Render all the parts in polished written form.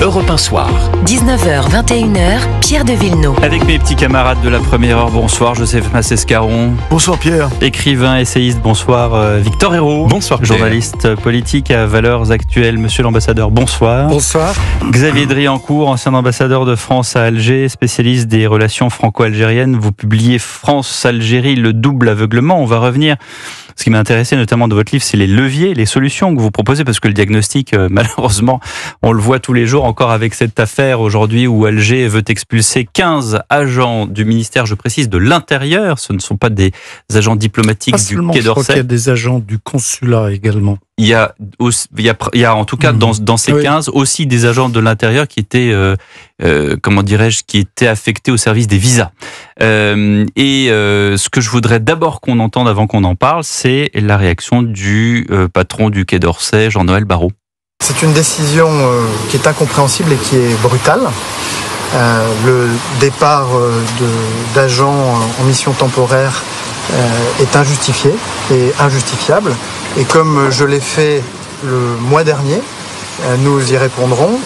Europe 1 Soir. 19h, 21h, Pierre de Villeneuve. Avec mes petits camarades de la première heure, bonsoir Joseph Massescaron. Bonsoir Pierre. Écrivain, essayiste, bonsoir Victor Hérault. Bonsoir Pierre. Journaliste politique à Valeurs Actuelles, monsieur l'ambassadeur, bonsoir. Bonsoir. Xavier Driancourt, ancien ambassadeur de France à Alger, spécialiste des relations franco-algériennes. Vous publiez France-Algérie, le double aveuglement. On va revenir. Ce qui m'a intéressé notamment de votre livre, c'est les leviers, les solutions que vous proposez, parce que le diagnostic, malheureusement, on le voit tous les jours, encore avec cette affaire aujourd'hui où Alger veut expulser 15 agents du ministère, je précise, de l'Intérieur. Ce ne sont pas des agents diplomatiques du Quai d'Orsay. Je crois qu'il y a des agents du consulat également. Il y a en tout cas dans ces 15 aussi des agents de l'Intérieur qui étaient, qui étaient affectés au service des visas. Ce que je voudrais d'abord qu'on entende avant qu'on en parle, c'est la réaction du patron du Quai d'Orsay, Jean-Noël Barrot. C'est une décision qui est incompréhensible et qui est brutale. Le départ d'agents en mission temporaire est injustifié et injustifiable. Et comme je l'ai fait le mois dernier, nous y répondrons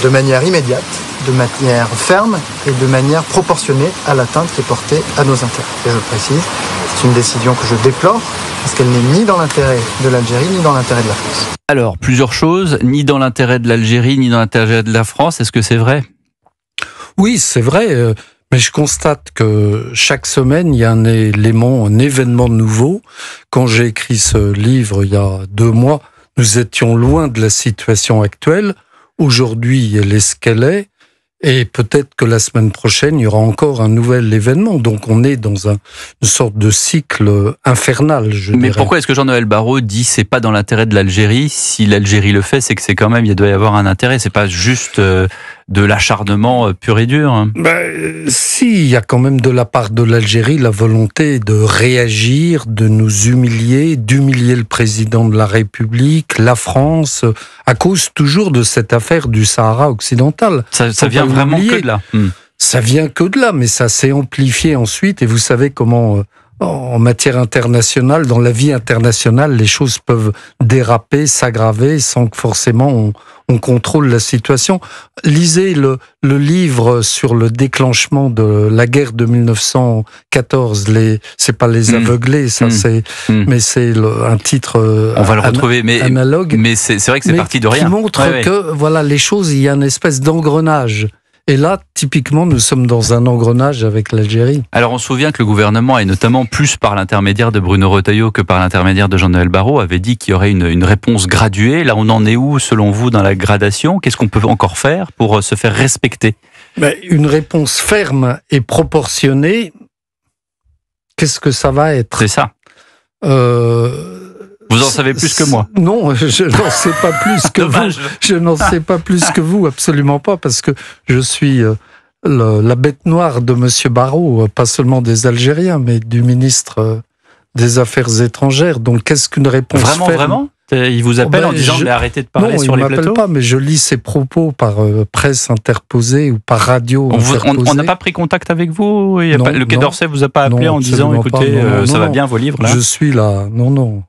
de manière immédiate, de manière ferme et de manière proportionnée à l'atteinte qui est portée à nos intérêts. Et je le précise, c'est une décision que je déplore parce qu'elle n'est ni dans l'intérêt de l'Algérie ni dans l'intérêt de la France. Alors, plusieurs choses, ni dans l'intérêt de l'Algérie ni dans l'intérêt de la France, est-ce que c'est vrai ? Oui, c'est vrai. Mais je constate que chaque semaine, il y a un événement nouveau. Quand j'ai écrit ce livre il y a 2 mois, nous étions loin de la situation actuelle. Aujourd'hui, elle est ce qu'elle est. Et peut-être que la semaine prochaine, il y aura encore un nouvel événement. Donc on est dans une sorte de cycle infernal, je dirais. Mais pourquoi est-ce que Jean-Noël Barrot dit c'est pas dans l'intérêt de l'Algérie ? Si l'Algérie le fait, c'est que c'est quand même, il doit y avoir un intérêt. C'est pas juste de l'acharnement pur et dur. Si, il y a quand même de la part de l'Algérie la volonté de réagir, de nous humilier, d'humilier le président de la République, la France, à cause toujours de cette affaire du Sahara occidental. Ça vient vraiment que de là. Ça vient que de là, mais ça s'est amplifié ensuite. Et vous savez comment, en matière internationale, dans la vie internationale, les choses peuvent déraper, s'aggraver, sans que forcément on contrôle la situation. Lisez le livre sur le déclenchement de la guerre de 1914. C'est pas les aveuglés, ça mais c'est un titre on va le retrouver, analogue. Mais c'est vrai que c'est parti de rien. Qui montre que voilà, les choses, il y a une espèce d'engrenage. Et là, typiquement, nous sommes dans un engrenage avec l'Algérie. Alors, on se souvient que le gouvernement, et notamment plus par l'intermédiaire de Bruno Retailleau que par l'intermédiaire de Jean-Noël Barrot, avait dit qu'il y aurait une réponse graduée. Là, on en est où, selon vous, dans la gradation ? Qu'est-ce qu'on peut encore faire pour se faire respecter ? Une réponse ferme et proportionnée, qu'est-ce que ça va être ? C'est ça. Vous en savez plus que moi. Non, je n'en sais pas plus que vous. Je n'en sais pas plus que vous, absolument pas, parce que je suis la bête noire de Monsieur Barrot, pas seulement des Algériens, mais du ministre des Affaires étrangères. Donc, qu'est-ce qu'une réponse ferme ? Vraiment ? Il vous appelle en disant mais arrêtez de parler sur les plateaux ? Non, il ne m'appelle pas, mais je lis ses propos par presse interposée ou par radio interposée. On n'a pas pris contact avec vous ? Le Quai d'Orsay vous a pas appelé en disant écoutez, ça va bien vos livres là ? Je suis là, non,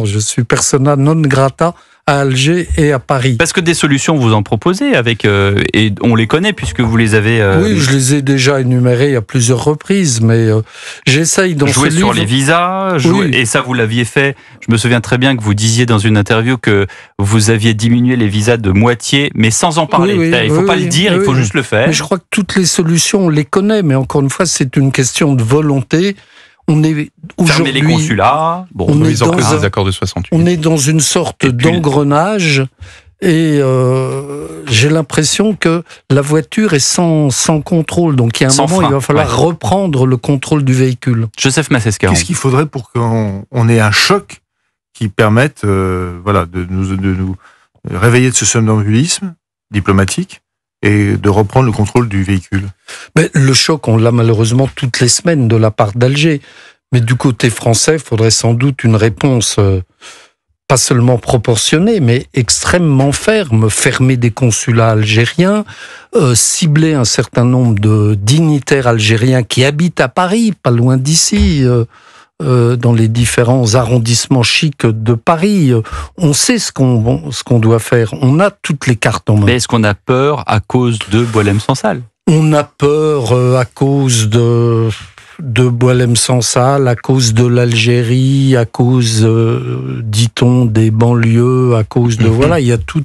je suis persona non grata à Alger et à Paris. Parce que des solutions vous en proposez et on les connaît puisque vous les avez... Oui, je les ai déjà énumérées à plusieurs reprises, mais j'essaye dans jouer ce sur livre... les visas, et ça vous l'aviez fait. Je me souviens très bien que vous disiez dans une interview que vous aviez diminué les visas de moitié, mais sans en parler. Il ne faut pas le dire, il faut juste le faire. Mais je crois que toutes les solutions, on les connaît, mais encore une fois, c'est une question de volonté. On est fermer les consulats. Ils ont pris des accords de 68. On est dans une sorte d'engrenage et j'ai l'impression que la voiture est sans contrôle. Donc il y a un moment, il va falloir reprendre le contrôle du véhicule. Joseph Massescaron. Qu'est-ce qu'il faudrait pour qu'on ait un choc qui permette de nous réveiller de ce somnambulisme diplomatique et de reprendre le contrôle du véhicule? Mais le choc, on l'a malheureusement toutes les semaines de la part d'Alger. Mais du côté français, il faudrait sans doute une réponse pas seulement proportionnée, mais extrêmement ferme. Fermer des consulats algériens, cibler un certain nombre de dignitaires algériens qui habitent à Paris, pas loin d'ici, dans les différents arrondissements chics de Paris. On sait ce qu'on doit faire. On a toutes les cartes en main. Mais est-ce qu'on a peur à cause de Boualem-Sansal ? On a peur à cause de Boualem-Sansal, à cause de l'Algérie, à cause, dit-on, des banlieues, à cause de... Voilà, il y a tout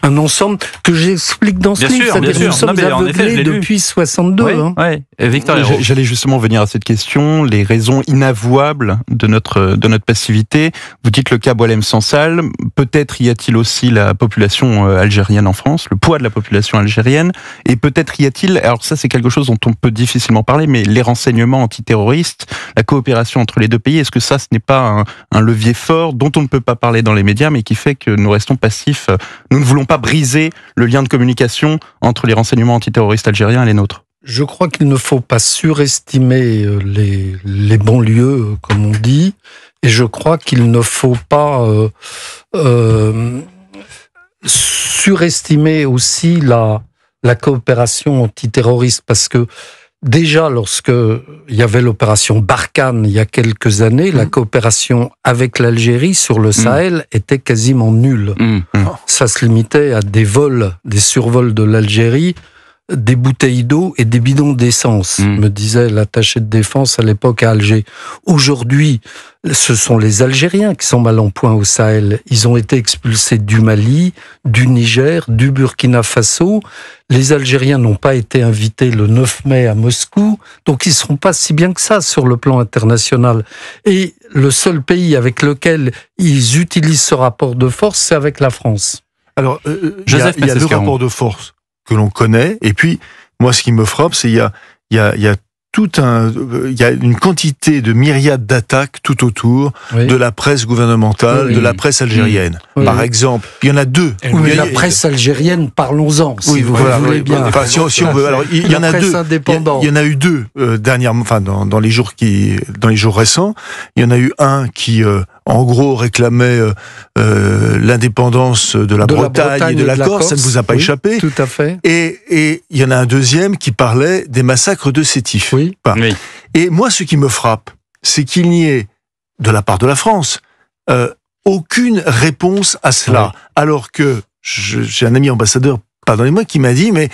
un ensemble que j'explique dans ce livre. C'est-à-dire que nous sommes aveuglés depuis 62. Oui, hein. oui. Victor Hérault. J'allais justement venir à cette question, les raisons inavouables de notre passivité. Vous dites le cas Boualem-Sansal, peut-être y a-t-il aussi la population algérienne en France, le poids de la population algérienne, et peut-être y a-t-il, alors ça c'est quelque chose dont on peut difficilement parler, mais les renseignements antiterroristes, la coopération entre les deux pays, est-ce que ça ce n'est pas un levier fort dont on ne peut pas parler dans les médias, mais qui fait que nous restons passifs, nous ne voulons pas briser le lien de communication entre les renseignements antiterroristes algériens et les nôtres? Je crois qu'il ne faut pas surestimer les banlieues, comme on dit, et je crois qu'il ne faut pas surestimer aussi la coopération antiterroriste, parce que déjà, lorsque il y avait l'opération Barkhane il y a quelques années, la coopération avec l'Algérie sur le Sahel était quasiment nulle. Ça se limitait à des survols de l'Algérie, des bouteilles d'eau et des bidons d'essence, me disait l'attaché de défense à l'époque à Alger. Aujourd'hui, ce sont les Algériens qui sont mal en point au Sahel. Ils ont été expulsés du Mali, du Niger, du Burkina Faso. Les Algériens n'ont pas été invités le 9 mai à Moscou, donc ils ne seront pas si bien que ça sur le plan international. Et le seul pays avec lequel ils utilisent ce rapport de force, c'est avec la France. Alors, il y a le rapport de force que l'on connaît, et puis, moi, ce qui me frappe, c'est il y a une quantité de myriades d'attaques tout autour de la presse gouvernementale, de la presse algérienne. Par exemple, il y en a deux. Oui, la presse algérienne, parlons-en. Si vous voulez bien. Enfin, si on veut. Alors, il y en a deux. Il y en a eu deux dernièrement, enfin, dans les jours récents. Il y en a eu un qui, en gros, réclamait l'indépendance de la Bretagne et de la Corse. Ça ne vous a pas échappé. Tout à fait. Et il y en a un deuxième qui parlait des massacres de Sétif. Oui. Oui. Et moi, ce qui me frappe, c'est qu'il n'y ait, de la part de la France, aucune réponse à cela. Oui. Alors que j'ai un ami ambassadeur, pardonnez-moi, qui m'a dit, mais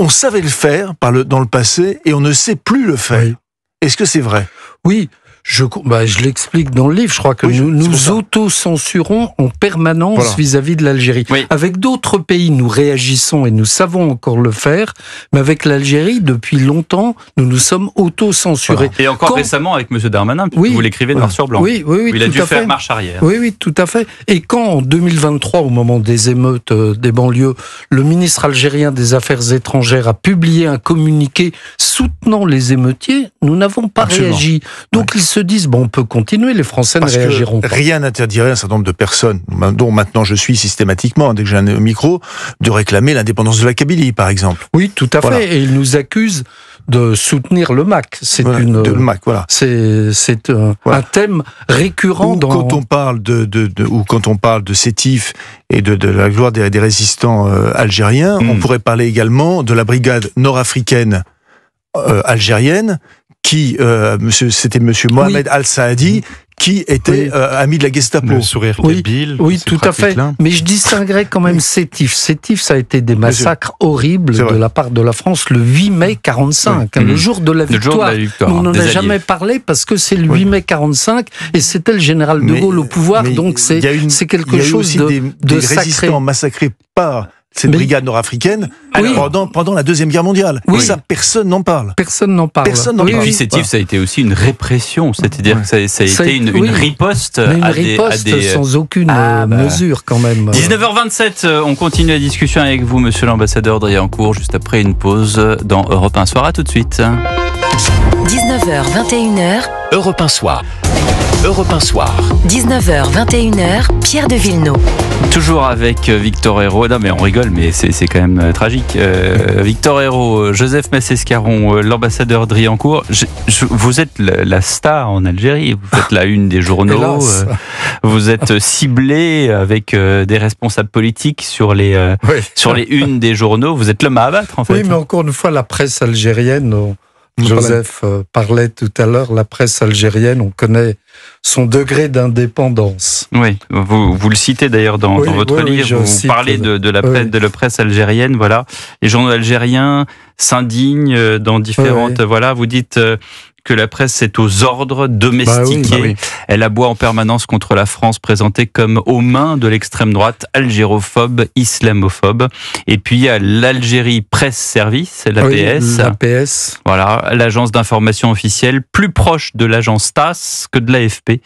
on savait le faire dans le passé et on ne sait plus le faire. Oui. Est-ce que c'est vrai? Oui. Je l'explique dans le livre, je crois que nous auto-censurons en permanence vis-à-vis de l'Algérie. Oui. Avec d'autres pays, nous réagissons et nous savons encore le faire, mais avec l'Algérie, depuis longtemps, nous nous sommes auto-censurés. Et encore récemment avec M. Darmanin, puisque vous l'écrivez noir sur blanc. Oui, il a dû faire marche arrière. Oui, tout à fait. Et quand, en 2023, au moment des émeutes des banlieues, le ministre algérien des Affaires étrangères a publié un communiqué soutenant les émeutiers, nous n'avons pas réagi. Donc ils se disent, on peut continuer, les Français ne réagiront pas. Rien n'interdirait à un certain nombre de personnes, dont maintenant je suis systématiquement, dès que j'ai un micro, de réclamer l'indépendance de la Kabylie, par exemple. Oui, tout à fait. Et ils nous accusent de soutenir le MAC. C'est le MAC, c'est un thème récurrent quand on parle quand on parle de Sétif et de la gloire des résistants algériens, on pourrait parler également de la brigade nord-africaine algérienne, c'était monsieur Mohamed Al-Saadi, qui était ami de la Gestapo. Le sourire débile. Oui, tout à fait. Mais je distinguerais quand même Sétif. Sétif, ça a été des massacres horribles de la part de la France le 8 mai 45, le jour de la victoire. On n'en a jamais parlé parce que c'est le 8 mai 45 et c'était le général de Gaulle au pouvoir, donc c'est quelque chose de sacré. Résistants massacrés par cette brigade nord-africaine pendant la Deuxième Guerre mondiale. Et ça, personne n'en parle. Personne n'en parle. Et puis Sétif, ça a été aussi une répression, c'est-à-dire que ça a été une riposte à des... sans aucune mesure quand même. 19h27, on continue la discussion avec vous, monsieur l'ambassadeur Driancourt, juste après une pause dans Europe 1 Soir. À tout de suite. 19h, 21h. Europe 1 Soir. Europe 1 Soir. 19h, 21h, Pierre de Villeneuve. Toujours avec Victor Hérault. Non mais on rigole, mais c'est quand même tragique. Victor Hérault, Joseph Massescaron, l'ambassadeur Driancourt. Vous êtes la star en Algérie. Vous faites la une des journaux. Vous êtes ciblé avec des responsables politiques sur les unes des journaux. Vous êtes l'homme à abattre en fait. Oui, mais encore une fois, la presse algérienne Joseph parlait tout à l'heure, la presse algérienne, on connaît son degré d'indépendance. Oui, vous le citez d'ailleurs dans votre livre, vous parlez de la presse algérienne, voilà. Les journaux algériens s'indignent dans différentes... Voilà, vous dites... que la presse est aux ordres, domestiquée. Elle aboie en permanence contre la France, présentée comme aux mains de l'extrême droite, algérophobe, islamophobe. Et puis il y a l'Algérie Presse Service, l'APS. l'APS. Voilà, l'agence d'information officielle, plus proche de l'agence TASS que de l'AFP,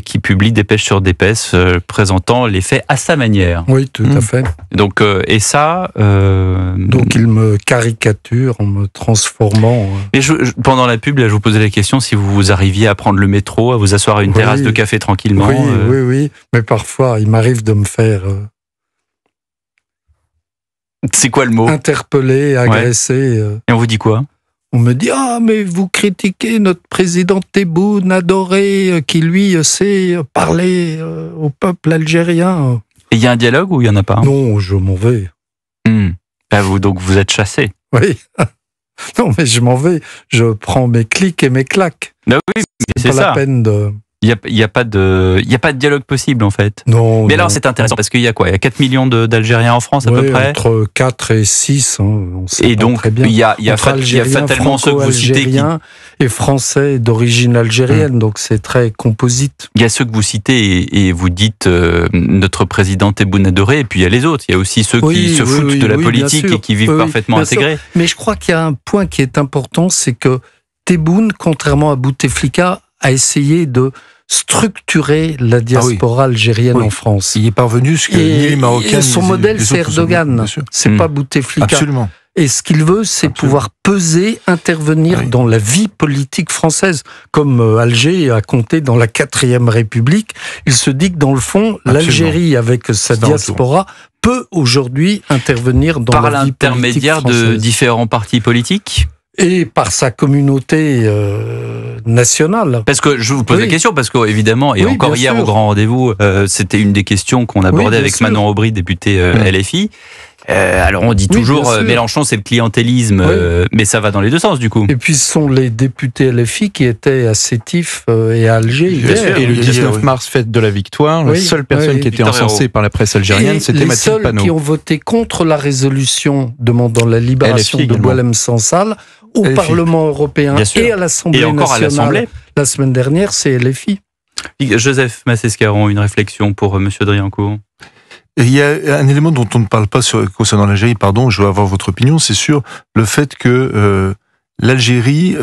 qui publie dépêche sur dépêche, présentant les faits à sa manière. Oui, tout à fait. Donc, et ça... Donc il me caricature en me transformant... Et pendant la pub, là, je vous posais la question si vous arriviez à prendre le métro, à vous asseoir à une terrasse de café tranquillement. Oui. Mais parfois, il m'arrive de me faire... C'est quoi le mot ? Interpeller, agresser. Et on vous dit quoi ? On me dit « Ah, mais vous critiquez notre président Tebboune adoré, qui lui sait parler au peuple algérien. » Et il y a un dialogue ou il n'y en a pas ? Non, je m'en vais. Donc vous êtes chassé. Oui. Non, mais je m'en vais. Je prends mes clics et mes claques. Ben oui, c'est pas ça. la peine de... Il y a pas de dialogue possible en fait. Non. Mais alors c'est intéressant parce qu'il y a quoi ? Il y a 4 millions d'Algériens en France à peu près. Entre 4 et 6, on sait et pas donc très bien. il y a fatalement ceux que vous citez et français d'origine algérienne, donc c'est très composite. Il y a ceux que vous citez et vous dites notre président Tebboune adoré, et puis il y a les autres. Il y a aussi ceux qui se foutent de la politique et qui vivent parfaitement intégrés. Mais je crois qu'il y a un point qui est important, c'est que Tebboune, contrairement à Bouteflika, a essayé de structurer la diaspora algérienne en France. Il est parvenu, ce que ni les Marocains... Et son modèle, c'est Erdogan. C'est pas Bouteflika. Absolument. Et ce qu'il veut, c'est pouvoir peser, intervenir dans la vie politique française. Comme Alger a compté dans la 4e République, il se dit que dans le fond, l'Algérie, avec sa diaspora, peut aujourd'hui intervenir dans la vie politique française. Par l'intermédiaire de différents partis politiques ? Et par sa communauté nationale. Parce que je vous pose la question, parce qu'évidemment, et encore hier au grand rendez-vous, c'était une des questions qu'on abordait avec Manon Aubry, député LFI. Alors on dit toujours Mélenchon c'est le clientélisme, mais ça va dans les deux sens du coup. Et puis ce sont les députés LFI qui étaient à Sétif et à Alger hier. Et le 19 mars, fête de la victoire, la seule personne qui était encensée par la presse algérienne, c'était Mathilde Panot. Les seuls qui ont voté contre la résolution demandant la libération de Boualem Sansal au Parlement européen et à l'Assemblée nationale la semaine dernière, c'est LFI. Joseph Massescaron, une réflexion pour Monsieur Driancourt. Il y a un élément dont on ne parle pas concernant l'Algérie, je veux avoir votre opinion, c'est sur le fait que l'Algérie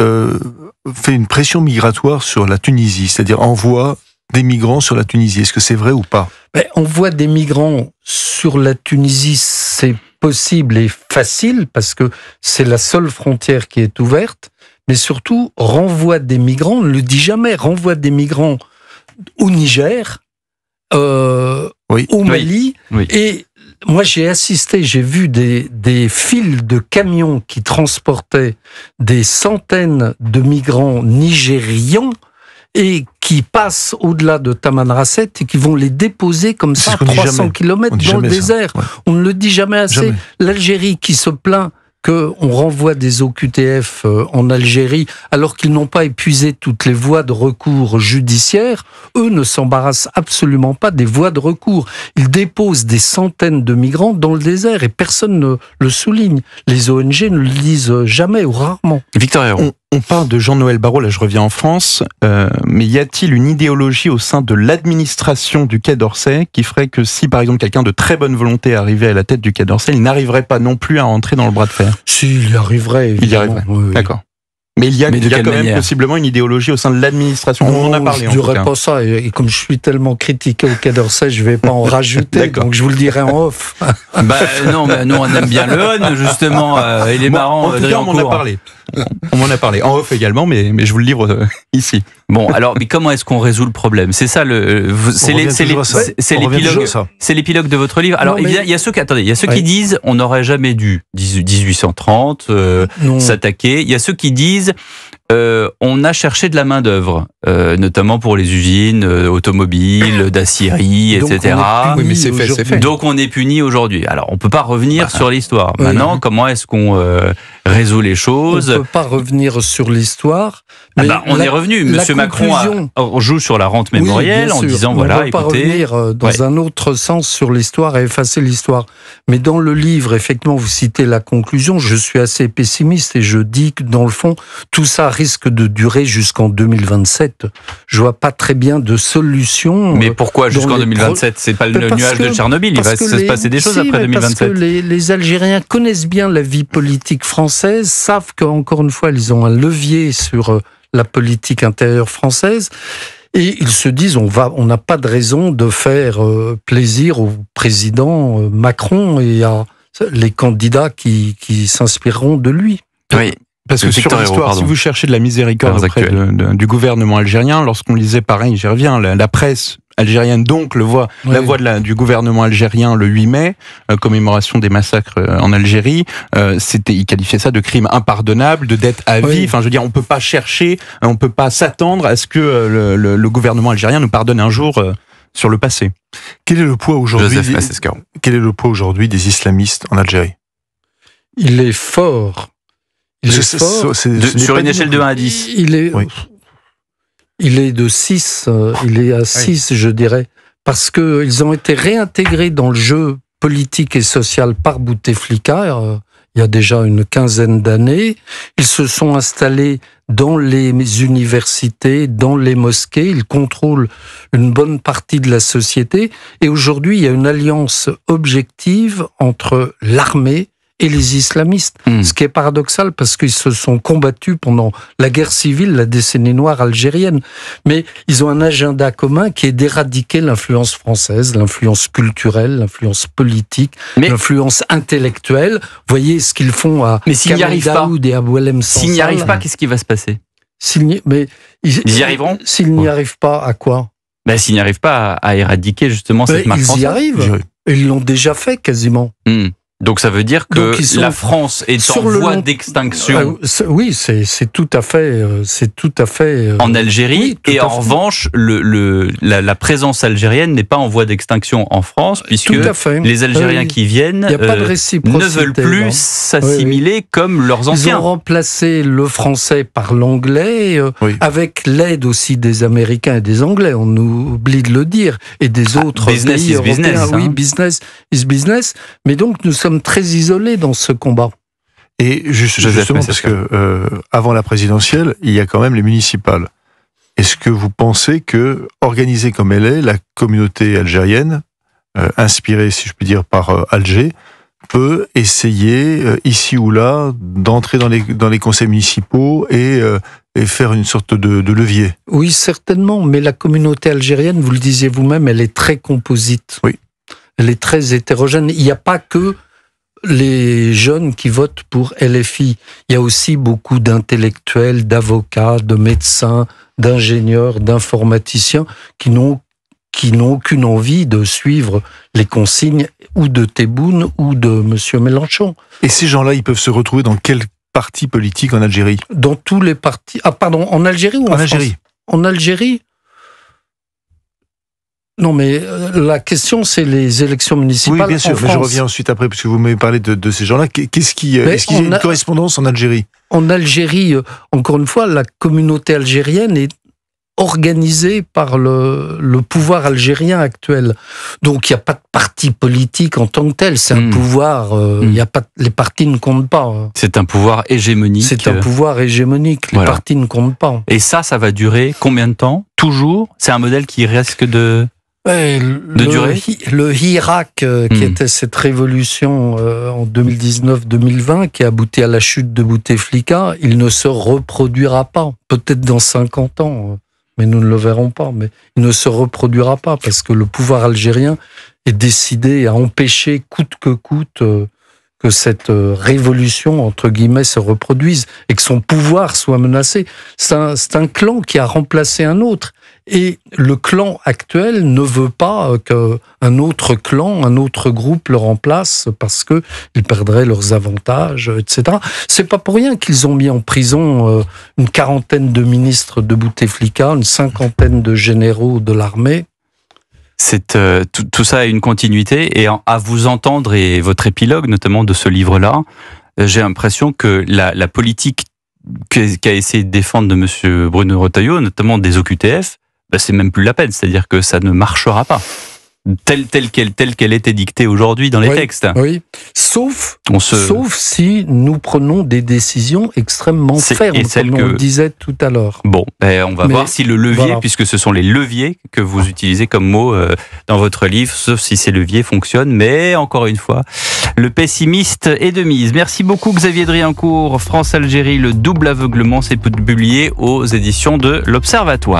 fait une pression migratoire sur la Tunisie, c'est-à-dire envoie des migrants sur la Tunisie. Est-ce que c'est vrai ou pas ? On voit des migrants sur la Tunisie, c'est possible et facile, parce que c'est la seule frontière qui est ouverte, mais surtout, renvoie des migrants, on ne le dit jamais, renvoie des migrants au Niger, au Mali, et moi j'ai vu des files de camions qui transportaient des centaines de migrants nigérians et qui passent au-delà de Tamanrasset et qui vont les déposer comme ça à 300 km dans le désert. On ne le dit jamais assez. L'Algérie qui se plaint qu'on renvoie des OQTF en Algérie alors qu'ils n'ont pas épuisé toutes les voies de recours judiciaires, eux ne s'embarrassent absolument pas des voies de recours. Ils déposent des centaines de migrants dans le désert et personne ne le souligne. Les ONG ne le disent jamais ou rarement. Victor Héron. On parle de Jean-Noël Barrot, là je reviens en France, mais y a-t-il une idéologie au sein de l'administration du Quai d'Orsay qui ferait que si par exemple quelqu'un de très bonne volonté arrivait à la tête du Quai d'Orsay, il n'arriverait pas non plus à entrer dans le bras de fer ? Si, il y arriverait, évidemment. Il y arriverait, d'accord. Mais il y a quand même possiblement une idéologie au sein de l'administration. On en a parlé en tout cas. Je ne dirais pas ça. Et comme je suis tellement critiqué au Quai d'Orsay, je ne vais pas en rajouter. Donc je vous le dirai en off. Non, mais nous on aime bien le on, justement. Il est marrant. En tout cas, on m'en a parlé. On m'en a parlé. En off également, mais je vous le livre ici. Bon, alors, mais comment est-ce qu'on résout le problème ? C'est ça c'est l'épilogue de votre livre. Alors, il y a ceux qui disent on n'aurait jamais dû 1830 s'attaquer. Il y a ceux qui disent on a cherché de la main d'œuvre, notamment pour les usines automobiles, d'acierie, etc. Oui, mais c'est fait. Donc on est puni aujourd'hui. Alors on peut pas revenir sur l'histoire. Maintenant, comment est-ce qu'on résout les choses. On ne peut pas revenir sur l'histoire. Mais on est revenu. Monsieur Macron joue sur la rente mémorielle en disant, voilà, écoutez... On ne peut pas revenir dans un autre sens sur l'histoire et effacer l'histoire. Mais dans le livre, effectivement, vous citez la conclusion, je suis assez pessimiste et je dis que, dans le fond, tout ça risque de durer jusqu'en 2027. Je vois pas très bien de solution. Mais pourquoi jusqu'en 2027 ? C'est pas le nuage de Tchernobyl, il va se passer des choses après 2027. Parce que les Algériens connaissent bien la vie politique française, savent qu'encore une fois, ils ont un levier sur la politique intérieure française, et ils se disent on n'a pas de raison de faire plaisir au président Macron et à les candidats qui s'inspireront de lui. Oui. Parce que sur l'histoire, si vous cherchez de la miséricorde auprès du gouvernement algérien, lorsqu'on lisait, pareil, j'y reviens, la presse algérienne, donc la voix du gouvernement algérien le 8 mai, commémoration des massacres en Algérie, il qualifiait ça de crime impardonnable, de dette à vie. Enfin, je veux dire, on peut pas s'attendre à ce que le gouvernement algérien nous pardonne un jour sur le passé. Quel est le poids aujourd'hui des islamistes en Algérie ? Il est fort. Sur une échelle de 1 à 10. Il est de 6, il est à 6, je dirais, parce qu'ils ont été réintégrés dans le jeu politique et social par Bouteflika, il y a déjà une quinzaine d'années. Ils se sont installés dans les universités, dans les mosquées, ils contrôlent une bonne partie de la société, et aujourd'hui, il y a une alliance objective entre l'armée et les islamistes. Ce qui est paradoxal parce qu'ils se sont combattus pendant la guerre civile, la décennie noire algérienne. Mais ils ont un agenda commun qui est d'éradiquer l'influence française, l'influence culturelle, l'influence politique, l'influence intellectuelle. Vous voyez ce qu'ils font à Kamel Daoud et à Boualem Sansal. S'ils n'y arrivent pas, qu'est-ce qui va se passer ? Ils y arriveront ? S'ils n'y arrivent pas, à quoi ? S'ils n'y arrivent pas à éradiquer justement cette marque française. Ils y arrivent. Ils l'ont déjà fait quasiment. Donc ça veut dire que la France est en voie d'extinction. Oui, c'est tout à fait. En Algérie, et en revanche, la présence algérienne n'est pas en voie d'extinction en France, puisque les Algériens qui viennent ne veulent plus s'assimiler comme leurs anciens. Ils ont remplacé le français par l'anglais, avec l'aide aussi des Américains et des Anglais. On oublie de le dire, et des autres pays européens. Business, oui, business is business. Mais donc nous sommes très isolés dans ce combat. Et justement, parce que avant la présidentielle, il y a quand même les municipales. Est-ce que vous pensez que, organisée comme elle est, la communauté algérienne, inspirée, si je puis dire, par Alger, peut essayer, ici ou là, d'entrer dans les conseils municipaux et faire une sorte de levier ? Oui, certainement, mais la communauté algérienne, vous le disiez vous-même, elle est très composite. Oui. Elle est très hétérogène. Il n'y a pas que les jeunes qui votent pour LFI. Il y a aussi beaucoup d'intellectuels, d'avocats, de médecins, d'ingénieurs, d'informaticiens qui n'ont aucune envie de suivre les consignes ou de Tebboune ou de M. Mélenchon. Et ces gens-là, ils peuvent se retrouver dans quel parti politique en Algérie ? Dans tous les partis. Ah, pardon, en Algérie ou en France ? Algérie. En Algérie ? Non, mais la question, c'est les élections municipales. Oui, bien sûr, mais je reviens ensuite après, puisque vous m'avez parlé de ces gens-là. Est-ce qu'il y a une correspondance en Algérie ? En Algérie, encore une fois, la communauté algérienne est organisée par le pouvoir algérien actuel. Donc, il n'y a pas de parti politique en tant que tel. C'est un pouvoir. Les partis ne comptent pas. C'est un pouvoir hégémonique. C'est un pouvoir hégémonique. Les partis ne comptent pas. Et ça va durer combien de temps ? Toujours ? C'est un modèle qui risque de durer. Le Hirak, qui était cette révolution en 2019-2020, qui a abouti à la chute de Bouteflika, il ne se reproduira pas. Peut-être dans 50 ans, mais nous ne le verrons pas. Mais il ne se reproduira pas, parce que le pouvoir algérien est décidé à empêcher coûte que coûte que cette révolution, entre guillemets, se reproduise et que son pouvoir soit menacé. C'est un clan qui a remplacé un autre. Et le clan actuel ne veut pas qu'un autre clan, un autre groupe le remplace parce qu'ils perdraient leurs avantages, etc. C'est pas pour rien qu'ils ont mis en prison une quarantaine de ministres de Bouteflika, une cinquantaine de généraux de l'armée. Tout ça a une continuité, et à vous entendre, et votre épilogue notamment de ce livre-là, J'ai l'impression que la politique qu'a essayé de défendre de monsieur Bruno Retailleau, notamment des OQTF, c'est même plus la peine. C'est-à-dire que ça ne marchera pas. Telle qu'elle était dictée aujourd'hui dans les textes. Oui, sauf si nous prenons des décisions extrêmement fermes, comme on le disait tout à l'heure. Bon, on va voir si le levier, puisque ce sont les leviers que vous utilisez comme mot dans votre livre, sauf si ces leviers fonctionnent, mais encore une fois, le pessimiste est de mise. Merci beaucoup Xavier Driancourt. France-Algérie, le double aveuglement, c'est publié aux éditions de l'Observatoire.